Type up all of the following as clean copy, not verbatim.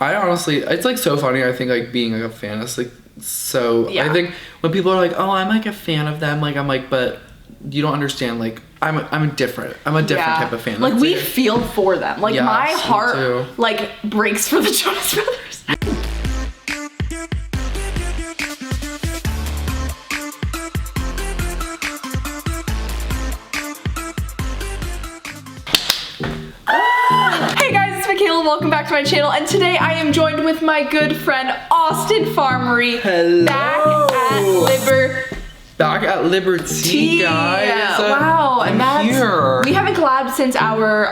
I honestly, it's like so funny. I think like being like a fan is like so. Yeah. I think when people are like, oh, I'm like a fan of them, like I'm like, but you don't understand. Like I'm different. I'm a different type of fan. Like we feel for them. Like my heart like breaks for the Jonas Brothers. Hey guys, it's Mikayla. Welcome back to my channel, and today I am joined with my good friend Austin Farmerie. Hello. Back at Liberty, guys. Wow, and I'm here. We haven't collabed since our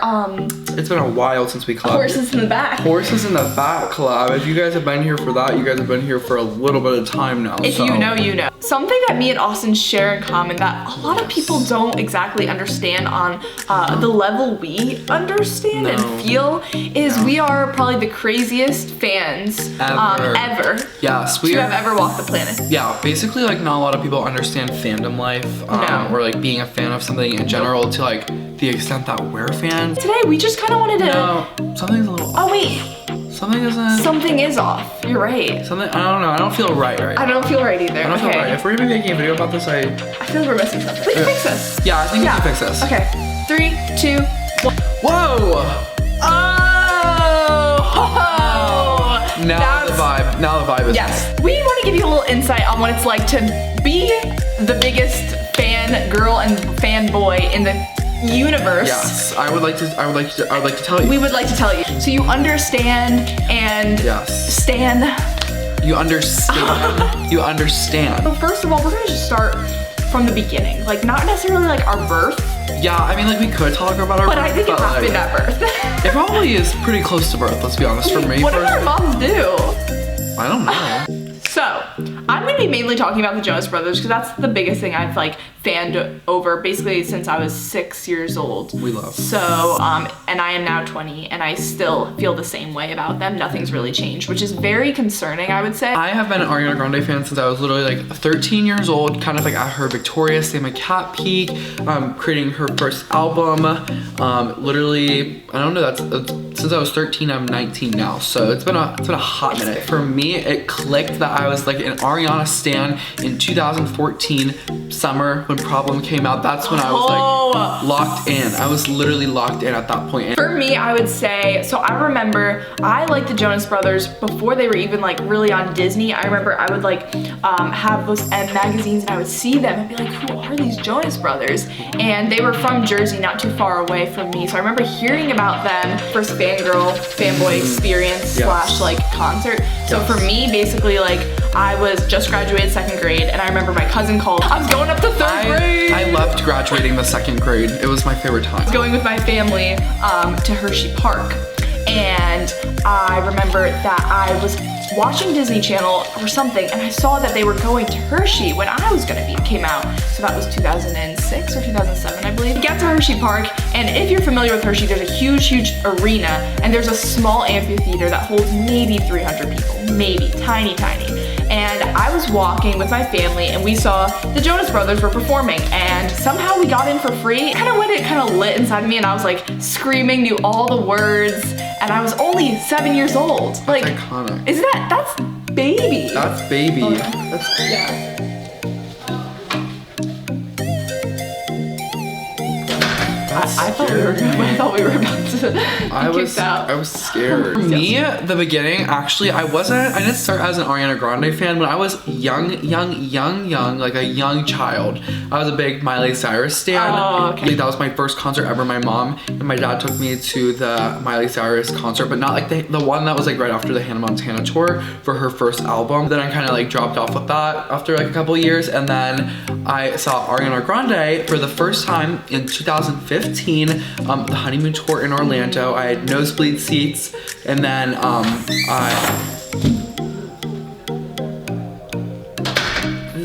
It's been a while since we collabed. Horses in the Back. Horses in the Back collab. If you guys have been here for that, you guys have been here for a little bit of time now. If you know, you know. Something that me and Austin share in common that a lot of people don't exactly understand on the level we understand and feel is we are probably the craziest fans ever. Yes, we have ever walked the planet. Yeah, basically like not a lot of people understand fandom life or like being a fan of something in general to like the extent that we're fans. Today we just kind of wanted to. No, something's a little. Oh wait. Something isn't. Something is off. You're right. Something. I don't know. I don't feel right now. I don't feel right either. I don't feel right. If we're gonna be making a video about this, I feel like we're missing something. We can fix this. Yeah, I think we can fix this. Okay. 3, 2, 1. Whoa! Oh! Now the vibe. Now the vibe is. Yes. We want to give you a little insight on what it's like to be the biggest fan girl and fanboy in the universe. Yes, I would like to tell you. We would like to tell you. So you understand and stan. You understand. You understand. So first of all, we're gonna just start from the beginning. Like not necessarily like our birth. Yeah, I mean like we could talk about our birth. But I think it happened at birth. It probably is pretty close to birth, let's be honest, for me. What did our moms do? I don't know. So, I'm gonna be mainly talking about the Jonas Brothers because that's the biggest thing I've like fanned over basically since I was 6 years old. We love. So, and I am now 20 and I still feel the same way about them. Nothing's really changed, which is very concerning, I would say. I have been an Ariana Grande fan since I was literally like 13 years old, kind of like at her Victoria's Secret Cat peak, creating her first album. Literally, I don't know, that's since I was 13, I'm 19 now. So it's been a hot minute. For me, it clicked that I was like an Ariana stan in 2014 summer when Problem came out. That's when I was like locked in. I was literally locked in at that point. For me, I would say, so I remember I liked the Jonas Brothers before they were even like really on Disney. I remember I would like have those M magazines and I would see them and be like, who are these Jonas Brothers? And they were from Jersey, not too far away from me. So I remember hearing about them, first fanboy experience slash like concert. So for me, basically like I was just graduated 2nd grade and I remember my cousin called. I was going up to 3rd grade. I loved graduating the 2nd grade. It was my favorite time. I was going with my family to Hershey Park. And I remember that I was watching Disney Channel or something and I saw that they were going to Hershey when I was gonna came out. So that was 2006 or 2007, I believe. We got to Hershey Park, and if you're familiar with Hershey, there's a huge arena and there's a small amphitheater that holds maybe 300 people, maybe, tiny. And I was walking with my family and we saw the Jonas Brothers were performing and somehow we got in for free. It kind of lit inside of me and I was like screaming, knew all the words, and I was only 7 years old. That's like, iconic. That's baby. That's baby. Oh, yeah. I thought we were about to be kicked out. I was scared. For me, the beginning, actually, I didn't start as an Ariana Grande fan. When I was young, like a young child, I was a big Miley Cyrus stan. Oh, okay. Like, that was my first concert ever. My mom and my dad took me to the Miley Cyrus concert, but not like the one that was like right after the Hannah Montana tour for her first album. Then I kind of like dropped off with that after like a couple years, and then I saw Ariana Grande for the first time in 2015. The honeymoon tour in Orlando. I had nosebleed seats, and then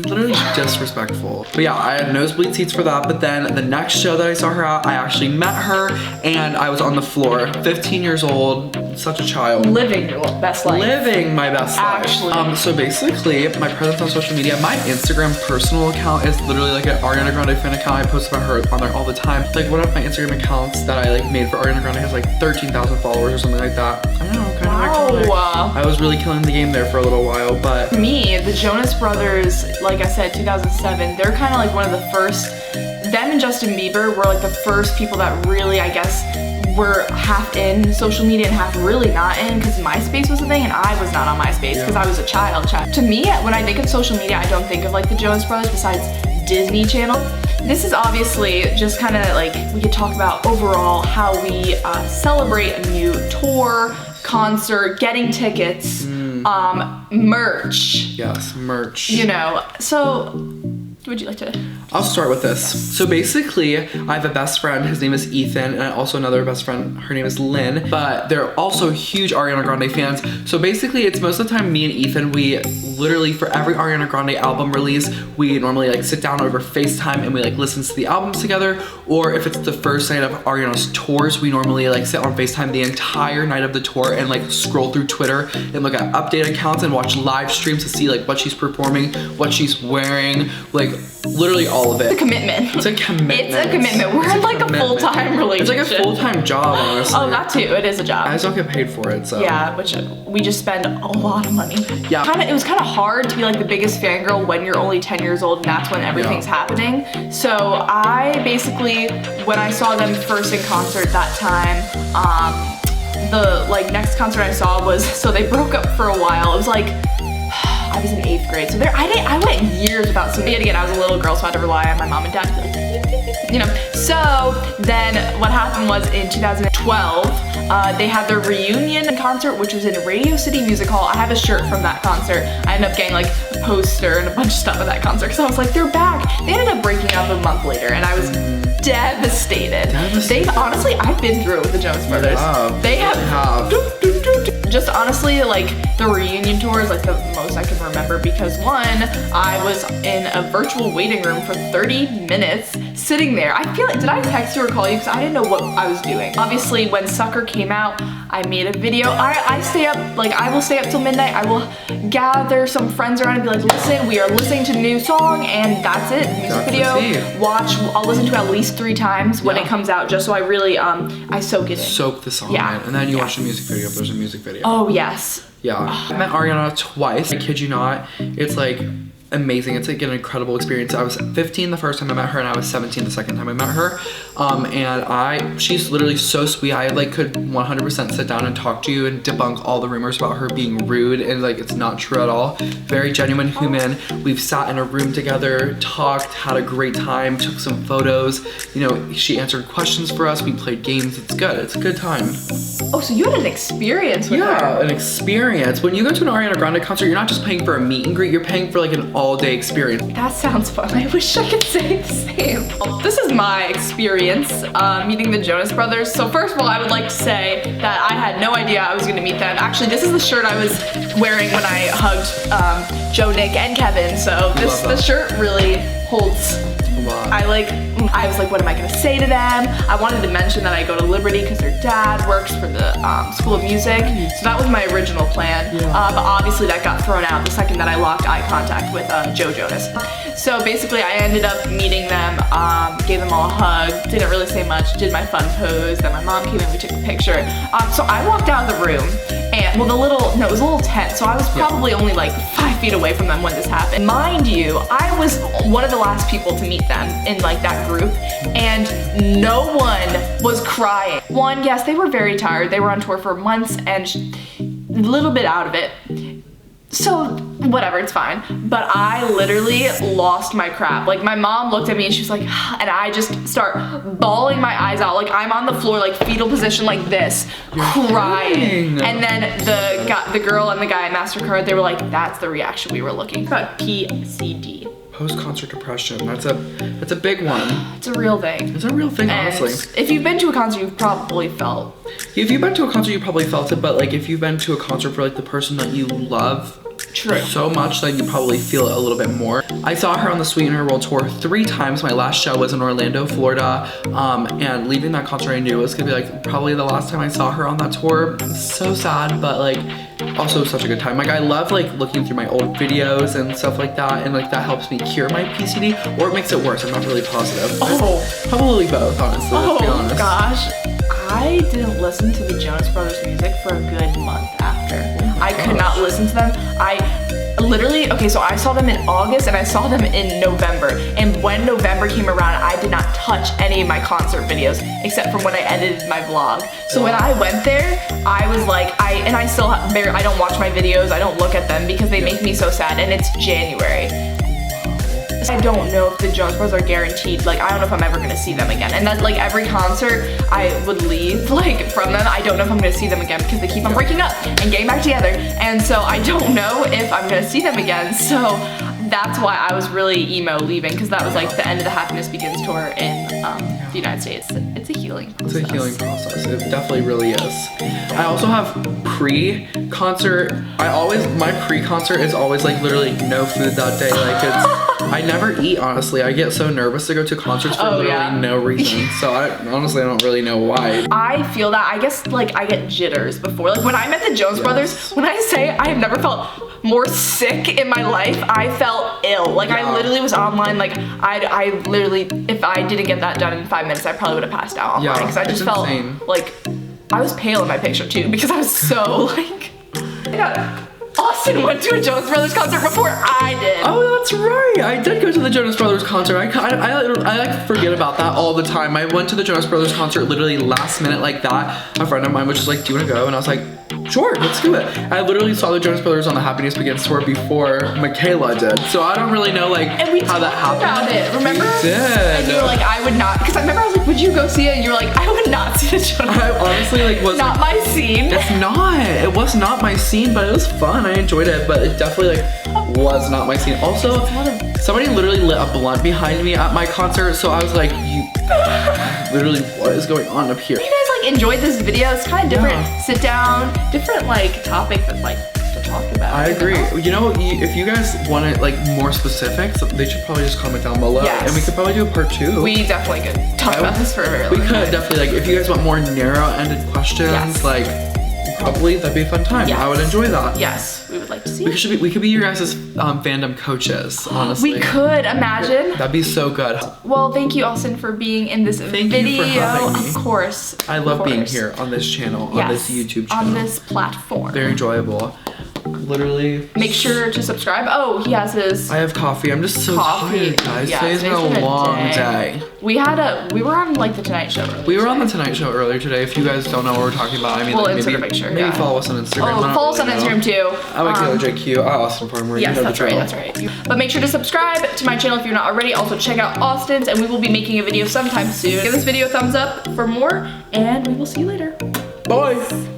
literally disrespectful. But yeah, I had nosebleed seats for that, but then the next show that I saw her at, I actually met her and I was on the floor, 15 years old, such a child. Living your best life. Living my best life. So basically, my presence on social media, my Instagram personal account is literally like an Ariana Grande fan account. I post about her on there all the time. Like one of my Instagram accounts that I like made for Ariana Grande has like 13,000 followers or something like that. I don't know, kind iconic. I was really killing the game there for a little while, but For me, the Jonas Brothers, like I said, 2007, they're kind of like one of the first, them and Justin Bieber were like the first people that really, I guess, were half in social media and half really not in, because MySpace was a thing and I was not on MySpace because I was a child. To me, when I think of social media, I don't think of like the Jonas Brothers besides Disney Channel. This is obviously just kind of like, we could talk about overall how we celebrate a new tour, concert, getting tickets, merch. Yes, merch. You know, so would you like to? I'll start with this. So basically, I have a best friend, his name is Ethan, and I also another best friend, her name is Lynn, but they're also huge Ariana Grande fans. So basically, it's most of the time me and Ethan, we literally, for every Ariana Grande album release, we normally like sit down over FaceTime and we like listen to the albums together, or if it's the first night of Ariana's tours, we normally like sit on FaceTime the entire night of the tour and like scroll through Twitter and look at update accounts and watch live streams to see like what she's performing, what she's wearing, like literally all of it. It's a commitment. It's a commitment. It's a commitment. We're in like a full-time relationship. It's like a full-time job, honestly. Oh, that too. It is a job. I just don't get paid for it, so. Yeah, which we just spend a lot of money. Yeah. It was kind of hard to be like the biggest fangirl when you're only 10 years old and that's when everything's happening. So I basically, when I saw them first in concert that time, the like next concert I saw was, so they broke up for a while. It was like, I was in 8th grade, so I went years without seeing it again. I was a little girl, so I had to rely on my mom and dad to like, you know. So then what happened was in 2012, they had their reunion concert, which was in Radio City Music Hall. I have a shirt from that concert. I ended up getting like a poster and a bunch of stuff at that concert because I was like, they're back. They ended up breaking up a month later, and I was devastated. They've honestly, I've been through it with the Jonas Brothers. They have. Just honestly, like the reunion tour is like the most I can remember because one, I was in a virtual waiting room for 30 minutes sitting there. I feel like, did I text you or call you? Because I didn't know what I was doing. Obviously, when Sucker came out, I made a video. I stay up, like I will stay up till midnight. I will gather some friends around and be like, listen, we are listening to the new song and that's it. Music video. Watch, I'll listen to it at least 3 times when it comes out just so I really, I soak it in. Soak the song in. And then you watch the music video if there's a music video. Oh, yes. Yeah. I met Ariana twice. I kid you not. It's like amazing. It's like an incredible experience. I was 15 the first time I met her and I was 17 the second time I met her. And she's literally so sweet. I like could 100% sit down and talk to you and debunk all the rumors about her being rude and like it's not true at all. Very genuine human. We've sat in a room together, talked, had a great time, took some photos. You know, she answered questions for us. We played games. It's good. It's a good time. Oh, so you had an experience with her. Yeah, an experience. When you go to an Ariana Grande concert, you're not just paying for a meet and greet, you're paying for like an all-day experience. That sounds fun. I wish I could say the same. This is my experience meeting the Jonas Brothers. So first of all, I would like to say that I had no idea I was gonna meet them. Actually, this is the shirt I was wearing when I hugged Joe, Nick, and Kevin. So this shirt really holds. I was like, what am I gonna say to them? I wanted to mention that I go to Liberty because their dad works for the School of Music. So that was my original plan. But obviously that got thrown out the second that I locked eye contact with Joe Jonas. So basically I ended up meeting them, gave them all a hug, didn't really say much, did my fun pose, then my mom came in, we took a picture. So I walked out of the room and, well it was a little tense, so I was probably only like 5 feet away from them when this happened. Mind you, I was one of the last people to meet them in like that group, and no one was crying. One, yes, they were very tired. They were on tour for months and a little bit out of it. So whatever, it's fine. But I literally lost my crap. Like my mom looked at me and she was like, and I just start bawling my eyes out. Like I'm on the floor, like fetal position like this, crying. And then the girl and the guy at MasterCard, they were like, that's the reaction we were looking for. PCD. Post-concert depression. That's a big one. It's a real thing. It's a real thing, honestly. If you've been to a concert, you've probably felt. If you've been to a concert, you probably felt it, but like if you've been to a concert for like the person that you love so much, that you probably feel it a little bit more. I saw her on the Sweet in Her World tour 3 times. My last show was in Orlando, Florida, and leaving that concert I knew it was gonna be like probably the last time I saw her on that tour. So sad, but like also such a good time. Like I love like looking through my old videos and stuff like that, and like that helps me cure my PCD, or it makes it worse. I'm not really positive. Probably both, honestly. Let's be honest. Gosh, I didn't listen to the Jonas Brothers music for a good month after. concert. I could not listen to them. I literally, okay, so I saw them in August and I saw them in November. And when November came around, I did not touch any of my concert videos except for when I edited my vlog. So when I went there, I was like, I still I don't watch my videos, I don't look at them because they make me so sad, and it's January. I don't know if the Jonas Brothers are guaranteed. Like, I don't know if I'm ever gonna see them again. And that's like every concert I would leave like from them, I don't know if I'm gonna see them again because they keep on breaking up and getting back together. And so I don't know if I'm gonna see them again. So that's why I was really emo leaving, because that was like the end of the Happiness Begins tour in the United States. It's a healing process. It's a healing process. It definitely really is. I also have pre-concert. My pre-concert is always like literally no food that day. Like I never eat, honestly. I get so nervous to go to concerts for literally no reason. So I don't really know why. I feel that. I guess like I get jitters before. Like when I met the Jonas Brothers, when I say I have never felt more sick in my life, I felt ill. Like I literally was online. Like I literally, if I didn't get that done in 5 minutes, I probably would have passed out online because I just felt like I was pale in my picture too because I was so like. Austin went to a Jonas Brothers concert before I did. Oh, that's right. I did go to the Jonas Brothers concert. I like forget about that all the time. I went to the Jonas Brothers concert literally last minute like that. A friend of mine was just like, do you want to go? And I was like, sure, let's do it. I literally saw the Jonas Brothers on the Happiness Begins tour before Mikayla did. So I don't really know like how that happened. About it, remember? We did. And you were like, I would not, because I remember I was like, would you go see it? And you were like, I would not see the Jonas Brothers. I honestly like was not my scene. It's not. It was not my scene, but it was fun. I enjoyed it, but it definitely like was not my scene. Also, somebody literally lit a blunt behind me at my concert, so I was like, literally, what is going on up here? You guys like enjoyed this video? It's kind of different. Sit down, different like topic that like to talk about. I agree. You know, if you guys want it like more specifics, they should probably just comment down below, and we could probably do a part 2. We definitely could talk about this for a very long time. We could definitely, like, if you guys want more narrow-ended questions, like, probably that'd be a fun time. I would enjoy that. Yes, we would like to see. We could be your guys' fandom coaches, honestly. We could, imagine. That'd be so good. Well, thank you, Austin, for being in this video. Thank you for having me. Of course. I love being here on this channel, on this YouTube channel. On this platform. Very enjoyable. Literally. Make sure to subscribe. Oh, he has his. I have coffee. I'm just so tired, guys. Today's been a long day. We were on like the Tonight Show earlier. We were on the Tonight Show earlier today. If you guys don't know what we're talking about, I mean, we'll like, insert a picture. Maybe follow us on Instagram. Oh, follow us on Instagram too. I'm Mikayla JQ. Austin Farmerie. Yes, that's right. That's right. But make sure to subscribe to my channel if you're not already. Also check out Austin's, and we will be making a video sometime soon. Give this video a thumbs up for more, and we will see you later. Bye.